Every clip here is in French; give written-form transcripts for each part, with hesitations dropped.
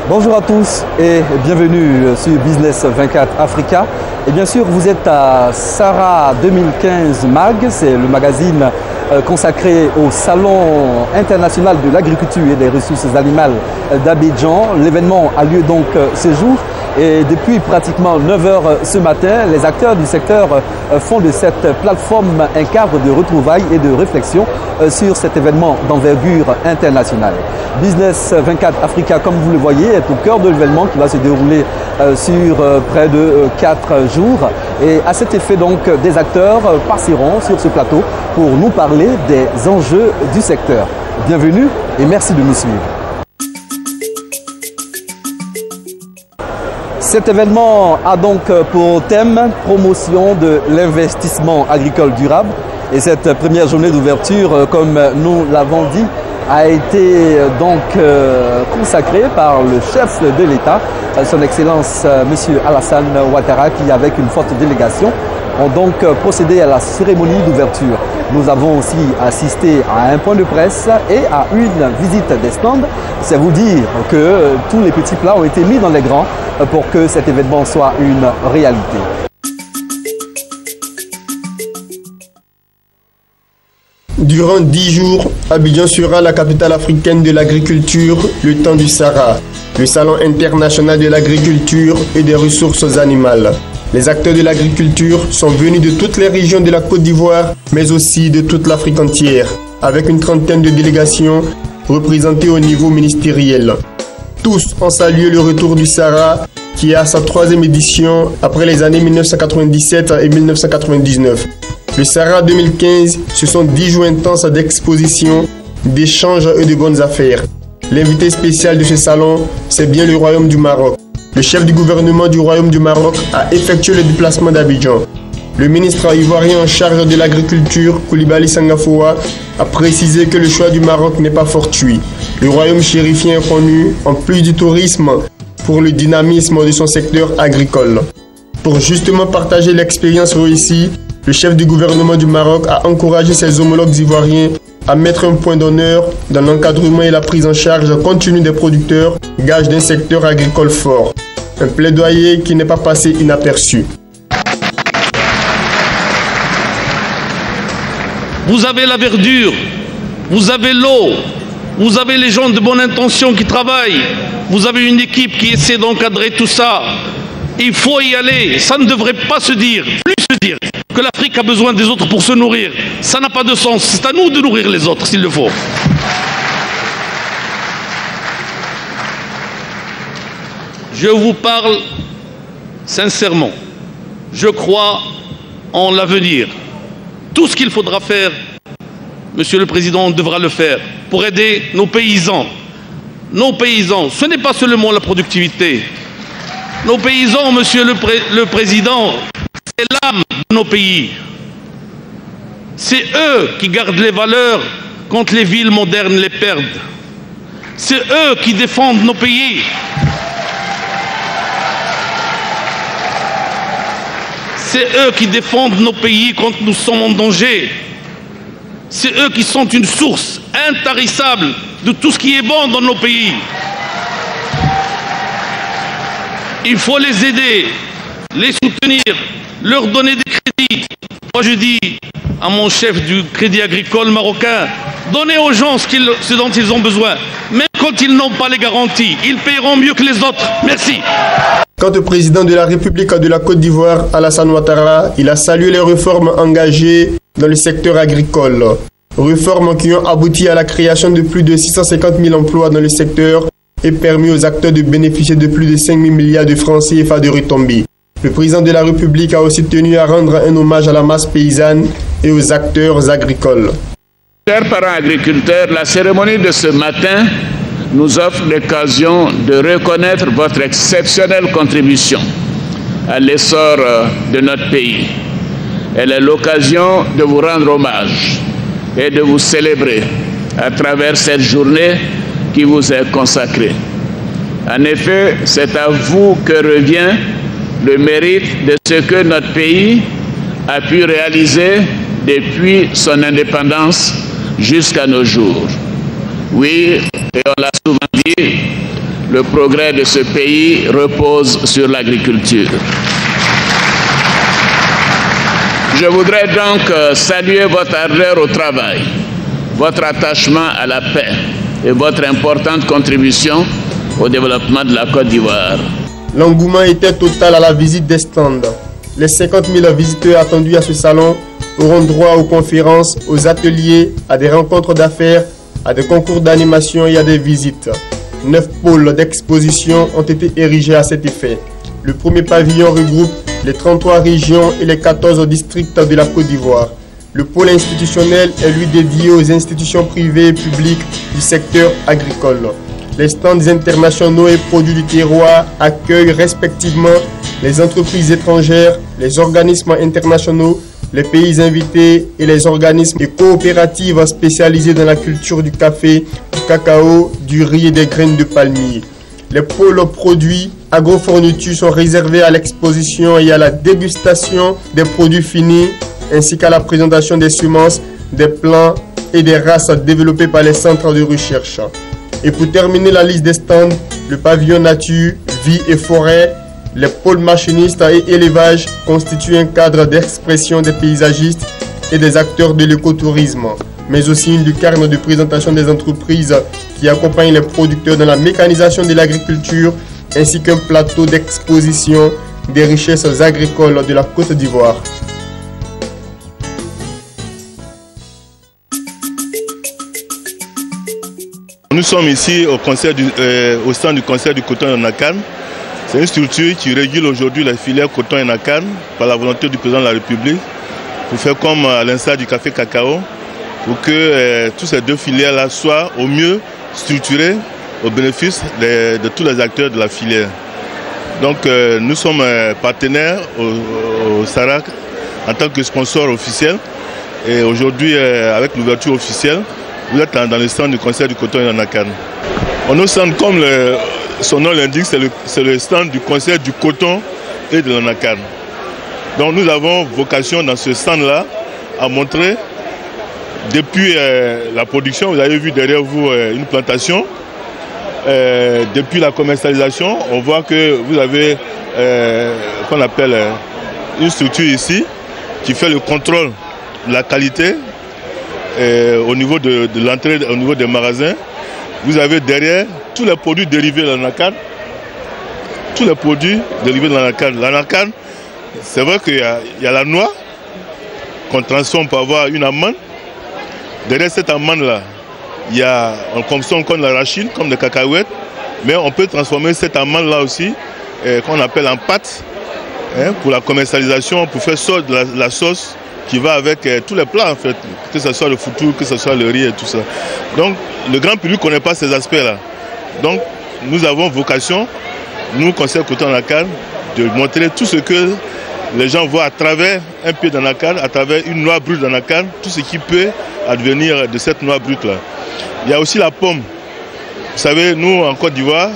Bonjour à tous et bienvenue sur Business 24 Africa. Et bien sûr, vous êtes à SARA 2015 Mag, c'est le magazine consacré au Salon international de l'agriculture et des ressources animales d'Abidjan. L'événement a lieu donc ce jour et depuis pratiquement 9 h ce matin, les acteurs du secteur font de cette plateforme un cadre de retrouvailles et de réflexion sur cet événement d'envergure internationale. Business 24 Africa, comme vous le voyez, est au cœur de l'événement qui va se dérouler sur près de 4 jours. Et à cet effet, donc, des acteurs passeront sur ce plateau pour nous parler des enjeux du secteur. Bienvenue et merci de nous suivre. Cet événement a donc pour thème promotion de l'investissement agricole durable. Et cette première journée d'ouverture, comme nous l'avons dit, a été donc consacrée par le chef de l'État, son Excellence M. Alassane Ouattara, qui avec une forte délégation ont donc procédé à la cérémonie d'ouverture. Nous avons aussi assisté à un point de presse et à une visite des stands. C'est vous dire que tous les petits plats ont été mis dans les grands pour que cet événement soit une réalité. Durant 10 jours, Abidjan sera la capitale africaine de l'agriculture, le temps du Sahara, le Salon international de l'agriculture et des ressources animales. Les acteurs de l'agriculture sont venus de toutes les régions de la Côte d'Ivoire, mais aussi de toute l'Afrique entière, avec une trentaine de délégations représentées au niveau ministériel. Tous ont salué le retour du Sahara, qui est à sa 3e édition après les années 1997 et 1999. Le Sahara 2015, ce sont 10 jours intenses d'exposition, d'échanges et de bonnes affaires. L'invité spécial de ce salon, c'est bien le Royaume du Maroc. Le chef du gouvernement du Royaume du Maroc a effectué le déplacement d'Abidjan. Le ministre ivoirien en charge de l'agriculture, Koulibaly Sangafoua, a précisé que le choix du Maroc n'est pas fortuit. Le Royaume chérifien est connu, en plus du tourisme, pour le dynamisme de son secteur agricole. Pour justement partager l'expérience réussie, le chef du gouvernement du Maroc a encouragé ses homologues ivoiriens à mettre un point d'honneur dans l'encadrement et la prise en charge continue des producteurs, gage d'un secteur agricole fort. Un plaidoyer qui n'est pas passé inaperçu. Vous avez la verdure, vous avez l'eau, vous avez les gens de bonne intention qui travaillent, vous avez une équipe qui essaie d'encadrer tout ça. Il faut y aller, ça ne devrait pas se dire, plus se dire que l'Afrique a besoin des autres pour se nourrir. Ça n'a pas de sens, c'est à nous de nourrir les autres s'il le faut. Je vous parle sincèrement. Je crois en l'avenir. Tout ce qu'il faudra faire, Monsieur le Président, on devra le faire pour aider nos paysans. Nos paysans, ce n'est pas seulement la productivité. Nos paysans, Monsieur le Président, c'est l'âme de nos pays. C'est eux qui gardent les valeurs quand les villes modernes les perdent. C'est eux qui défendent nos pays. C'est eux qui défendent nos pays quand nous sommes en danger. C'est eux qui sont une source intarissable de tout ce qui est bon dans nos pays. Il faut les aider, les soutenir, leur donner des crédits. Moi je dis à mon chef du Crédit Agricole marocain, donnez aux gens ce dont ils ont besoin. Même quand ils n'ont pas les garanties, ils paieront mieux que les autres. Merci. Quant au président de la République de la Côte d'Ivoire, Alassane Ouattara, il a salué les réformes engagées dans le secteur agricole. Réformes qui ont abouti à la création de plus de 650 000 emplois dans le secteur et permis aux acteurs de bénéficier de plus de 5 000 milliards de francs CFA de retombées. Le président de la République a aussi tenu à rendre un hommage à la masse paysanne et aux acteurs agricoles. Chers parents agriculteurs, la cérémonie de ce matin nous offre l'occasion de reconnaître votre exceptionnelle contribution à l'essor de notre pays. Elle est l'occasion de vous rendre hommage et de vous célébrer à travers cette journée qui vous est consacrée. En effet, c'est à vous que revient le mérite de ce que notre pays a pu réaliser depuis son indépendance jusqu'à nos jours. Oui, et on l'a souvent dit, le progrès de ce pays repose sur l'agriculture. Je voudrais donc saluer votre ardeur au travail, votre attachement à la paix et votre importante contribution au développement de la Côte d'Ivoire. L'engouement était total à la visite des stands. Les 50 000 visiteurs attendus à ce salon auront droit aux conférences, aux ateliers, à des rencontres d'affaires, à des concours d'animation et à des visites. 9 pôles d'exposition ont été érigés à cet effet. Le premier pavillon regroupe les 33 régions et les 14 districts de la Côte d'Ivoire. Le pôle institutionnel est lui dédié aux institutions privées et publiques du secteur agricole. Les stands internationaux et produits du terroir accueillent respectivement les entreprises étrangères, les organismes internationaux, les pays invités et les organismes et coopératives spécialisées dans la culture du café, du cacao, du riz et des graines de palmier. Les pôles produits agrofournitures sont réservés à l'exposition et à la dégustation des produits finis, ainsi qu'à la présentation des semences, des plants et des races développées par les centres de recherche. Et pour terminer la liste des stands, le pavillon nature, vie et forêt, les pôles machinistes et élevage constituent un cadre d'expression des paysagistes et des acteurs de l'écotourisme, mais aussi une lucarne de présentation des entreprises qui accompagnent les producteurs dans la mécanisation de l'agriculture, ainsi qu'un plateau d'exposition des richesses agricoles de la Côte d'Ivoire. Nous sommes ici au stand du Conseil du coton et Nakan. C'est une structure qui régule aujourd'hui la filière coton et Nakan par la volonté du président de la République pour faire comme à l'instar du café cacao, pour que toutes ces deux filières-là soient au mieux structurées au bénéfice de tous les acteurs de la filière. Donc nous sommes partenaires au SARA en tant que sponsor officiel et aujourd'hui avec l'ouverture officielle, vous êtes dans le stand du Conseil du coton et Nakan. Nos stands, comme son nom l'indique, c'est le stand du Conseil du coton et de l'Anakan. Donc nous avons vocation dans ce stand-là à montrer, depuis la production, vous avez vu derrière vous une plantation, depuis la commercialisation, on voit que vous avez qu'on appelle une structure ici qui fait le contrôle de la qualité au niveau de l'entrée, au niveau des magasins. Vous avez derrière tous les produits dérivés de l'anakan. Tous les produits dérivés de l'anakan. L'anakan, c'est vrai qu'il y a la noix qu'on transforme pour avoir une amande. Derrière cette amande-là, on consomme comme l'arachide, comme des cacahuètes, mais on peut transformer cette amande-là aussi, qu'on appelle en pâte, pour la commercialisation, pour faire la sauce qui va avec tous les plats en fait, que ce soit le foutou, que ce soit le riz et tout ça. Donc le grand public ne connaît pas ces aspects-là. Donc nous avons vocation, nous, Conseil Coton Nakan, de montrer tout ce que les gens voient à travers un pied d'anakan, à travers une noix brute d'anakan, tout ce qui peut advenir de cette noix brute-là. Il y a aussi la pomme. Vous savez, nous, en Côte d'Ivoire,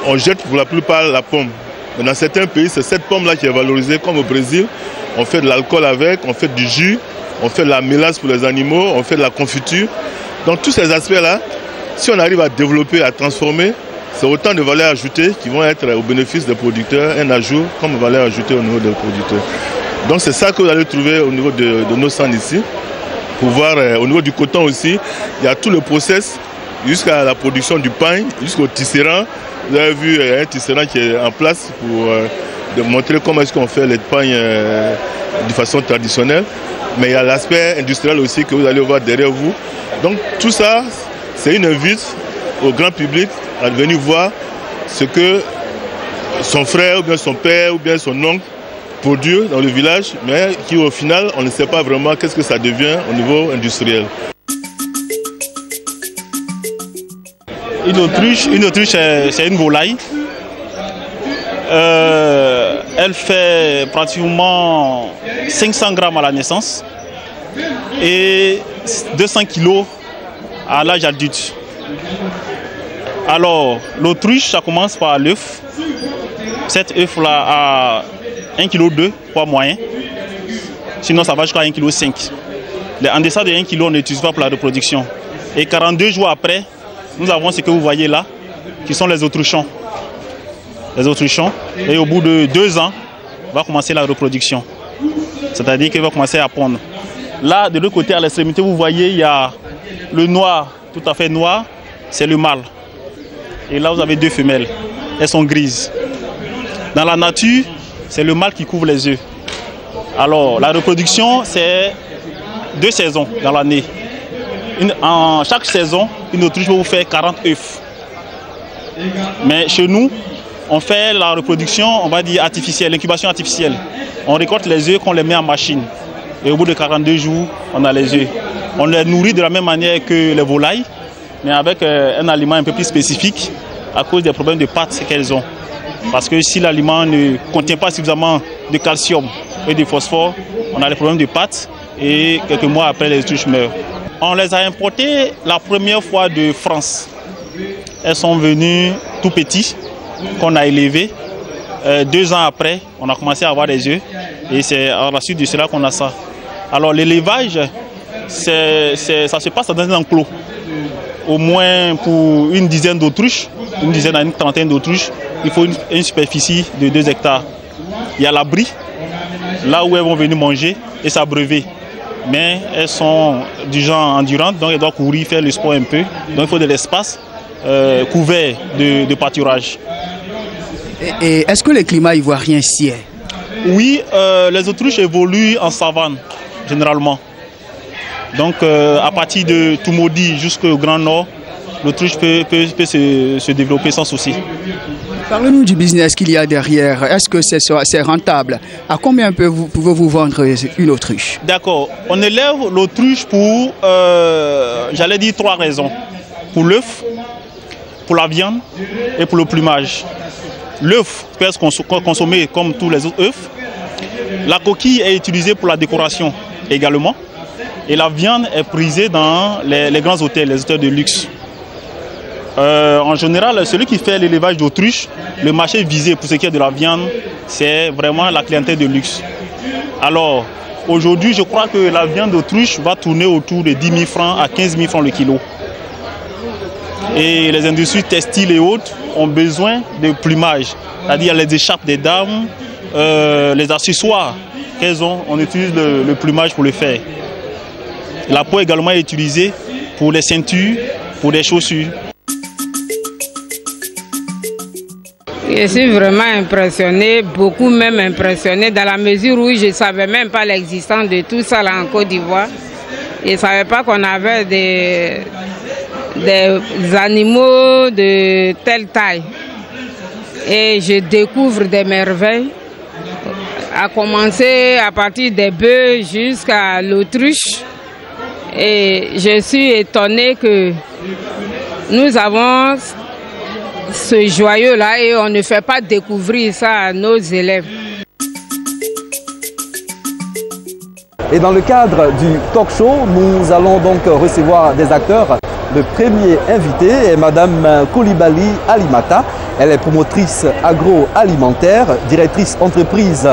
on jette pour la plupart la pomme. Mais dans certains pays, c'est cette pomme-là qui est valorisée, comme au Brésil. On fait de l'alcool avec, on fait du jus, on fait de la mélasse pour les animaux, on fait de la confiture. Donc tous ces aspects-là, si on arrive à développer, à transformer, c'est autant de valeurs ajoutées qui vont être au bénéfice des producteurs, un ajout comme valeur ajoutée au niveau des producteurs. Donc c'est ça que vous allez trouver au niveau de nos stands ici. Pour voir, au niveau du coton aussi, il y a tout le process jusqu'à la production du pain, jusqu'au tisserand. Vous avez vu un tisserand qui est en place pour de montrer comment est-ce qu'on fait les pagnes de façon traditionnelle. Mais il y a l'aspect industriel aussi que vous allez voir derrière vous. Donc tout ça, c'est une invite au grand public à venir voir ce que son frère ou bien son père ou bien son oncle produit dans le village, mais qui au final, on ne sait pas vraiment qu'est-ce que ça devient au niveau industriel. Une autruche, c'est une volaille. Elle fait pratiquement 500 grammes à la naissance et 200 kilos à l'âge adulte. Alors, l'autruche, ça commence par l'œuf. Cet œuf-là a 1,2 kg poids moyen. Sinon, ça va jusqu'à 1,5 kg. En deçà de 1 kg, on n'utilise pas pour la reproduction. Et 42 jours après, nous avons ce que vous voyez là. qui sont les autruchons. Les autruchons. Et au bout de 2 ans, va commencer la reproduction. C'est-à-dire qu'il va commencer à pondre. Là, de l'autre côté, à l'extrémité, vous voyez, il y a le noir, tout à fait noir, c'est le mâle. Et là, vous avez 2 femelles. Elles sont grises. Dans la nature, c'est le mâle qui couvre les œufs. Alors, la reproduction, c'est 2 saisons dans l'année. En chaque saison, une autruche va vous faire 40 œufs. Mais chez nous, on fait la reproduction, on va dire artificielle, l'incubation artificielle. On récolte les œufs qu'on les met en machine. Et au bout de 42 jours, on a les œufs. On les nourrit de la même manière que les volailles, mais avec un aliment un peu plus spécifique à cause des problèmes de pâte qu'elles ont. Parce que si l'aliment ne contient pas suffisamment de calcium et de phosphore, on a des problèmes de pâte et quelques mois après, les autruches meurent. On les a importées la première fois de France. Elles sont venues tout petites, qu'on a élevées. 2 ans après, on a commencé à avoir des œufs et c'est à la suite de cela qu'on a ça. Alors l'élevage, ça se passe dans un enclos. Au moins pour une dizaine d'autruches, une dizaine à une trentaine d'autruches, il faut une superficie de 2 hectares. Il y a l'abri, là où elles vont venir manger et s'abreuver. Mais elles sont du genre endurantes, donc elles doivent courir, faire le sport un peu. Donc il faut de l'espace couvert de pâturage. Et est-ce que le climat ivoirien s'y est? Oui, les autruches évoluent en savane, généralement. Donc à partir de Toumaudi jusqu'au Grand Nord, l'autruche peut se développer sans souci. Parlez-nous du business qu'il y a derrière. Est-ce que c'est rentable? À combien pouvez-vous vendre une autruche? D'accord. On élève l'autruche pour, j'allais dire 3 raisons. Pour l'œuf, pour la viande et pour le plumage. L'œuf peut être consommé comme tous les autres œufs. La coquille est utilisée pour la décoration également. Et la viande est prisée dans les grands hôtels, les hôtels de luxe. En général, celui qui fait l'élevage d'autruche, le marché visé pour ce qui est de la viande, c'est vraiment la clientèle de luxe. Alors, aujourd'hui, je crois que la viande d'autruche va tourner autour de 10 000 francs à 15 000 francs le kilo. Et les industries textiles et autres ont besoin de plumage, c'est-à-dire les écharpes des dames, les accessoires qu'elles ont, on utilise le plumage pour le faire. La peau également est utilisée pour les ceintures, pour les chaussures. Je suis vraiment impressionnée, beaucoup même impressionnée, dans la mesure où je ne savais même pas l'existence de tout ça là en Côte d'Ivoire. Je ne savais pas qu'on avait des animaux de telle taille. Et je découvre des merveilles, à commencer à partir des bœufs jusqu'à l'autruche. Et je suis étonnée que nous avons ce joyau-là et on ne fait pas découvrir ça à nos élèves. Et dans le cadre du talk show, nous allons donc recevoir des acteurs. Le premier invité est Madame Coulibaly Alimata. Elle est promotrice agroalimentaire, directrice entreprise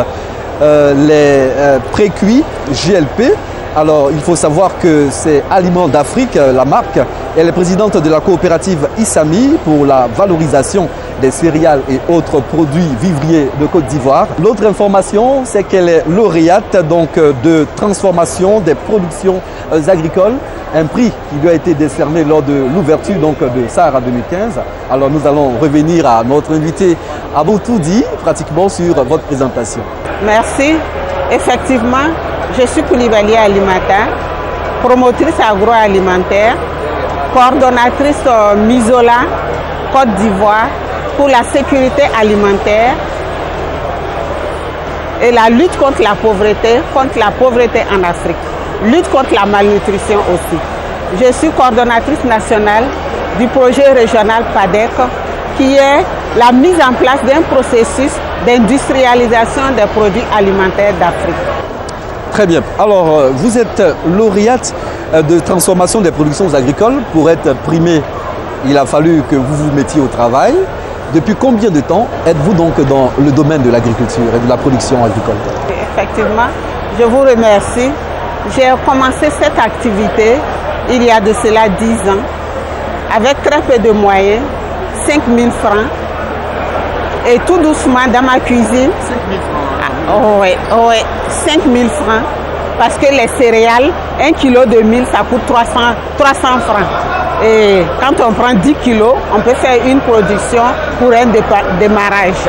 les précuits GLP. Alors, il faut savoir que c'est Aliments d'Afrique, la marque. Elle est présidente de la coopérative ISAMI pour la valorisation des céréales et autres produits vivriers de Côte d'Ivoire. L'autre information, c'est qu'elle est lauréate donc, de transformation des productions agricoles. Un prix qui lui a été décerné lors de l'ouverture de Sahara 2015. Alors, nous allons revenir à notre invité Abou Toudi, pratiquement sur votre présentation. Merci. Effectivement, je suis Coulibaly Alimata, promotrice agroalimentaire, coordonnatrice Misola, Côte d'Ivoire, pour la sécurité alimentaire et la lutte contre la pauvreté en Afrique, lutte contre la malnutrition aussi. Je suis coordonnatrice nationale du projet régional PADEC, qui est la mise en place d'un processus d'industrialisation des produits alimentaires d'Afrique. Très bien. Alors, vous êtes lauréate de transformation des productions agricoles. Pour être primé, il a fallu que vous vous mettiez au travail. Depuis combien de temps êtes-vous donc dans le domaine de l'agriculture et de la production agricole? Effectivement, je vous remercie. J'ai commencé cette activité il y a de cela 10 ans, avec très peu de moyens, 5 000 francs. Et tout doucement dans ma cuisine. 5 000 francs. Oui, 5 000 francs. Parce que les céréales, 1 kg de mil, ça coûte 300 francs. Et quand on prend 10 kilos, on peut faire une production pour un démarrage.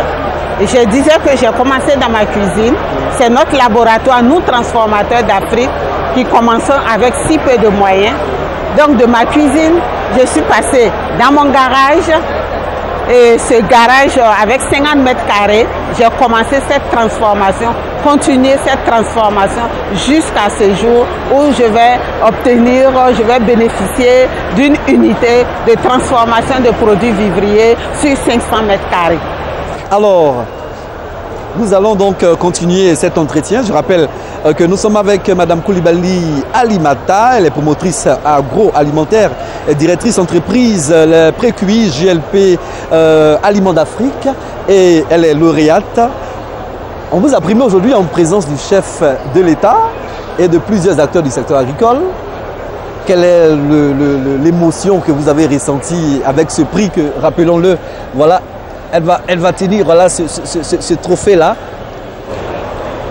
Et je disais que j'ai commencé dans ma cuisine. C'est notre laboratoire, nous transformateurs d'Afrique, qui commençons avec si peu de moyens. Donc de ma cuisine, je suis passée dans mon garage. Et ce garage, avec 50 mètres carrés, j'ai commencé cette transformation, continuer cette transformation jusqu'à ce jour où je vais bénéficier d'une unité de transformation de produits vivriers sur 500 mètres carrés. Alors, nous allons donc continuer cet entretien. Je rappelle que nous sommes avec Mme Coulibaly Alimata, elle est promotrice agroalimentaire et directrice entreprise le Pré-QI GLP Aliments d'Afrique et elle est lauréate. On vous a primé aujourd'hui en présence du chef de l'État et de plusieurs acteurs du secteur agricole. Quelle est l'émotion que vous avez ressentie avec ce prix que, rappelons-le, voilà, elle va tenir voilà, ce trophée-là.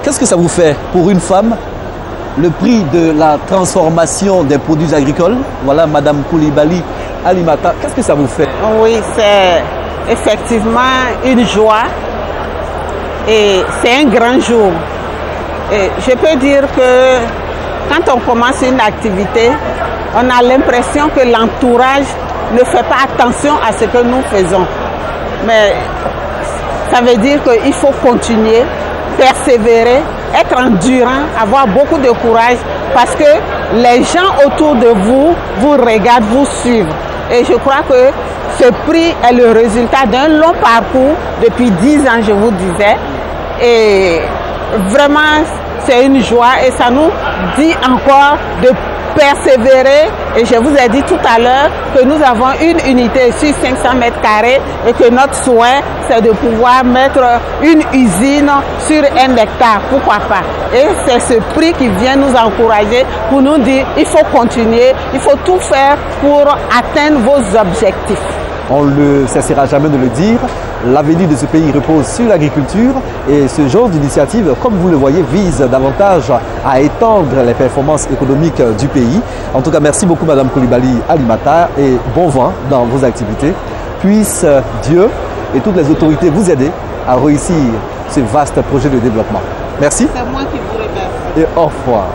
Qu'est-ce que ça vous fait pour une femme, le prix de la transformation des produits agricoles? Voilà, Madame Coulibaly Alimata, qu'est-ce que ça vous fait? Oui, c'est effectivement une joie et c'est un grand jour. Et je peux dire que quand on commence une activité, on a l'impression que l'entourage ne fait pas attention à ce que nous faisons. Mais ça veut dire qu'il faut continuer, persévérer, être endurant, avoir beaucoup de courage parce que les gens autour de vous vous regardent, vous suivent. Et je crois que ce prix est le résultat d'un long parcours depuis 10 ans, je vous disais. Et vraiment, c'est une joie et ça nous dit encore de persévérer. Et je vous ai dit tout à l'heure que nous avons une unité sur 500 mètres carrés et que notre souhait, c'est de pouvoir mettre une usine sur 1 hectare. Pourquoi pas? Et c'est ce prix qui vient nous encourager pour nous dire il faut continuer, il faut tout faire pour atteindre vos objectifs. On ne cessera jamais de le dire, l'avenir de ce pays repose sur l'agriculture et ce genre d'initiative, comme vous le voyez, vise davantage à étendre les performances économiques du pays. En tout cas, merci beaucoup Madame Coulibaly Alimata et bon vent dans vos activités. Puisse Dieu et toutes les autorités vous aider à réussir ce vaste projet de développement. Merci. C'est moi qui vous remercie. Et au revoir.